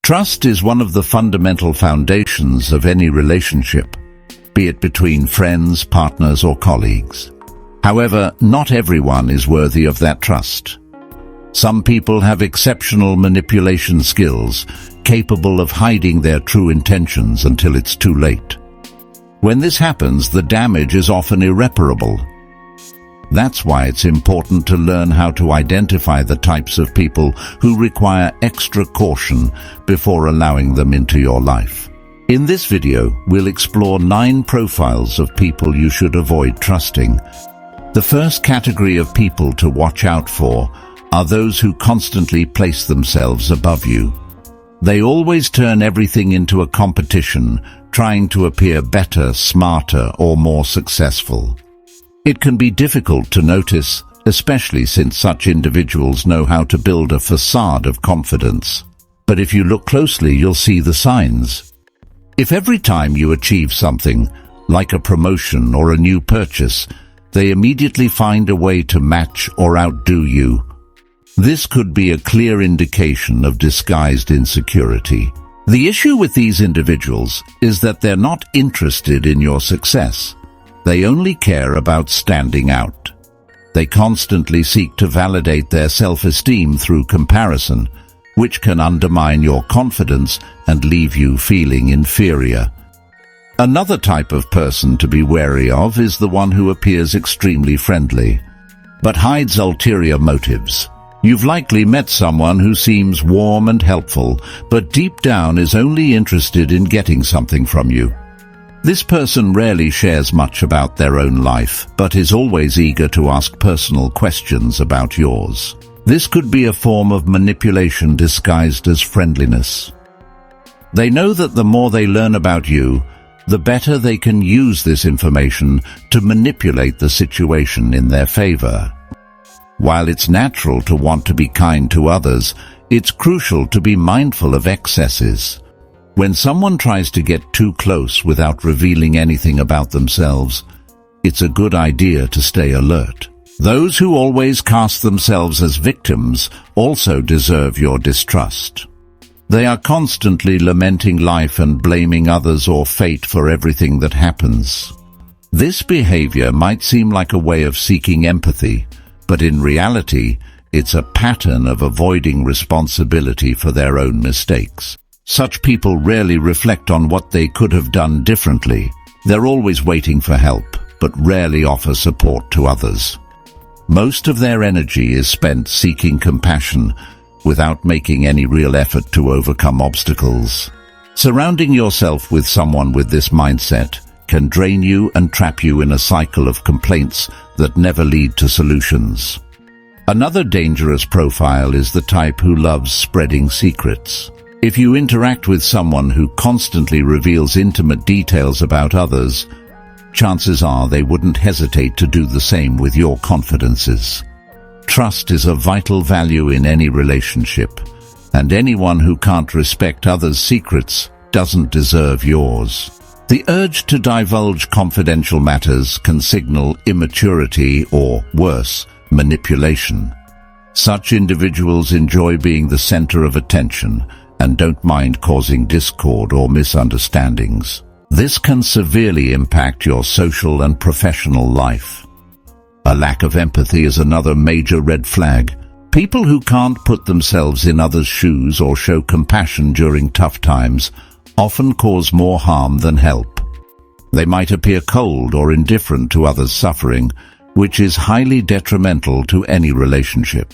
Trust is one of the fundamental foundations of any relationship, be it between friends, partners, or colleagues. However, not everyone is worthy of that trust. Some people have exceptional manipulation skills, capable of hiding their true intentions until it's too late. When this happens, the damage is often irreparable. That's why it's important to learn how to identify the types of people who require extra caution before allowing them into your life. In this video, we'll explore 9 profiles of people you should avoid trusting. The first category of people to watch out for are those who constantly place themselves above you. They always turn everything into a competition, trying to appear better, smarter, or more successful. It can be difficult to notice, especially since such individuals know how to build a facade of confidence. But if you look closely, you'll see the signs. If every time you achieve something, like a promotion or a new purchase, they immediately find a way to match or outdo you, this could be a clear indication of disguised insecurity. The issue with these individuals is that they're not interested in your success. They only care about standing out. They constantly seek to validate their self-esteem through comparison, which can undermine your confidence and leave you feeling inferior. Another type of person to be wary of is the one who appears extremely friendly, but hides ulterior motives. You've likely met someone who seems warm and helpful, but deep down is only interested in getting something from you. This person rarely shares much about their own life, but is always eager to ask personal questions about yours. This could be a form of manipulation disguised as friendliness. They know that the more they learn about you, the better they can use this information to manipulate the situation in their favor. While it's natural to want to be kind to others, it's crucial to be mindful of excesses. When someone tries to get too close without revealing anything about themselves, it's a good idea to stay alert. Those who always cast themselves as victims also deserve your distrust. They are constantly lamenting life and blaming others or fate for everything that happens. This behavior might seem like a way of seeking empathy, but in reality, it's a pattern of avoiding responsibility for their own mistakes. Such people rarely reflect on what they could have done differently. They're always waiting for help, but rarely offer support to others. Most of their energy is spent seeking compassion without making any real effort to overcome obstacles. Surrounding yourself with someone with this mindset can drain you and trap you in a cycle of complaints that never lead to solutions. Another dangerous profile is the type who loves spreading secrets. If you interact with someone who constantly reveals intimate details about others, chances are they wouldn't hesitate to do the same with your confidences. Trust is a vital value in any relationship, and anyone who can't respect others' secrets doesn't deserve yours. The urge to divulge confidential matters can signal immaturity or, worse, manipulation. Such individuals enjoy being the center of attention and don't mind causing discord or misunderstandings. This can severely impact your social and professional life. A lack of empathy is another major red flag. People who can't put themselves in others' shoes or show compassion during tough times often cause more harm than help. They might appear cold or indifferent to others' suffering, which is highly detrimental to any relationship.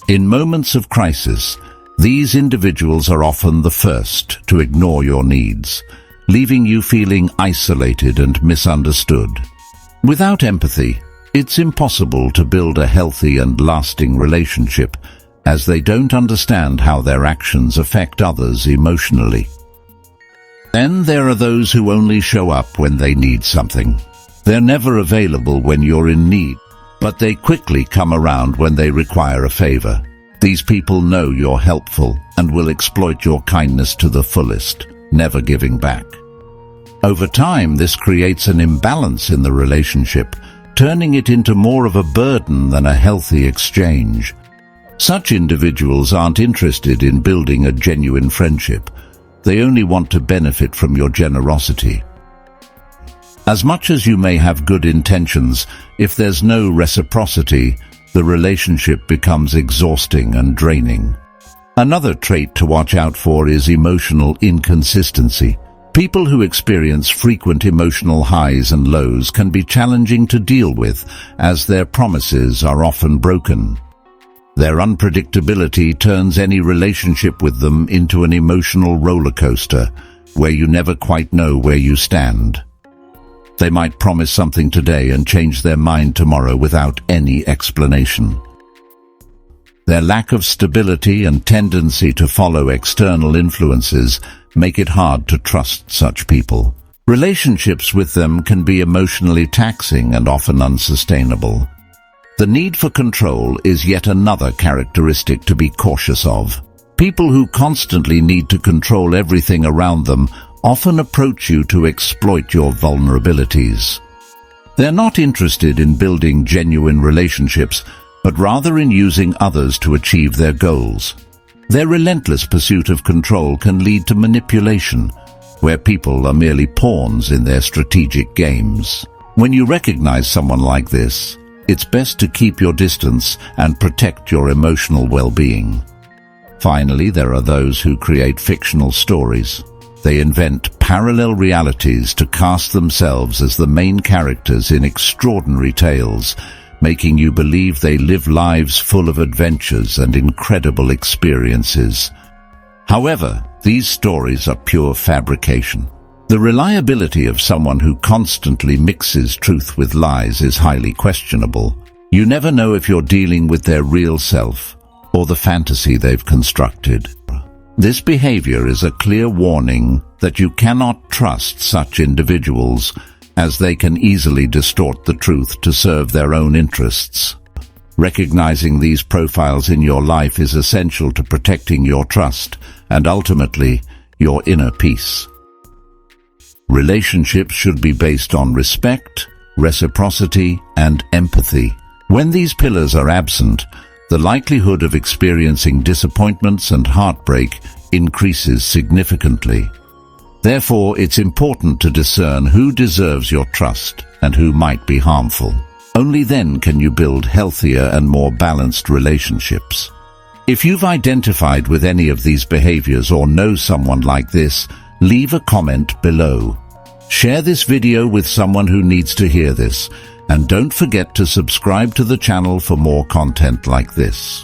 In moments of crisis, these individuals are often the first to ignore your needs, leaving you feeling isolated and misunderstood. Without empathy, it's impossible to build a healthy and lasting relationship, as they don't understand how their actions affect others emotionally. Then there are those who only show up when they need something. They're never available when you're in need, but they quickly come around when they require a favor. These people know you're helpful and will exploit your kindness to the fullest, never giving back. Over time, this creates an imbalance in the relationship, turning it into more of a burden than a healthy exchange. Such individuals aren't interested in building a genuine friendship. They only want to benefit from your generosity. As much as you may have good intentions, if there's no reciprocity, the relationship becomes exhausting and draining. Another trait to watch out for is emotional inconsistency. People who experience frequent emotional highs and lows can be challenging to deal with, as their promises are often broken. Their unpredictability turns any relationship with them into an emotional roller coaster, where you never quite know where you stand. They might promise something today and change their mind tomorrow without any explanation. Their lack of stability and tendency to follow external influences make it hard to trust such people. Relationships with them can be emotionally taxing and often unsustainable. The need for control is yet another characteristic to be cautious of. People who constantly need to control everything around them often approach you to exploit your vulnerabilities. They're not interested in building genuine relationships, but rather in using others to achieve their goals. Their relentless pursuit of control can lead to manipulation, where people are merely pawns in their strategic games. When you recognize someone like this, it's best to keep your distance and protect your emotional well-being. Finally, there are those who create fictional stories. They invent parallel realities to cast themselves as the main characters in extraordinary tales, making you believe they live lives full of adventures and incredible experiences. However, these stories are pure fabrication. The reliability of someone who constantly mixes truth with lies is highly questionable. You never know if you're dealing with their real self or the fantasy they've constructed. This behavior is a clear warning that you cannot trust such individuals, as they can easily distort the truth to serve their own interests. Recognizing these profiles in your life is essential to protecting your trust and ultimately your inner peace. Relationships should be based on respect, reciprocity, and empathy. When these pillars are absent, the likelihood of experiencing disappointments and heartbreak increases significantly. Therefore, it's important to discern who deserves your trust and who might be harmful. Only then can you build healthier and more balanced relationships. If you've identified with any of these behaviors or know someone like this, leave a comment below. Share this video with someone who needs to hear this, and don't forget to subscribe to the channel for more content like this.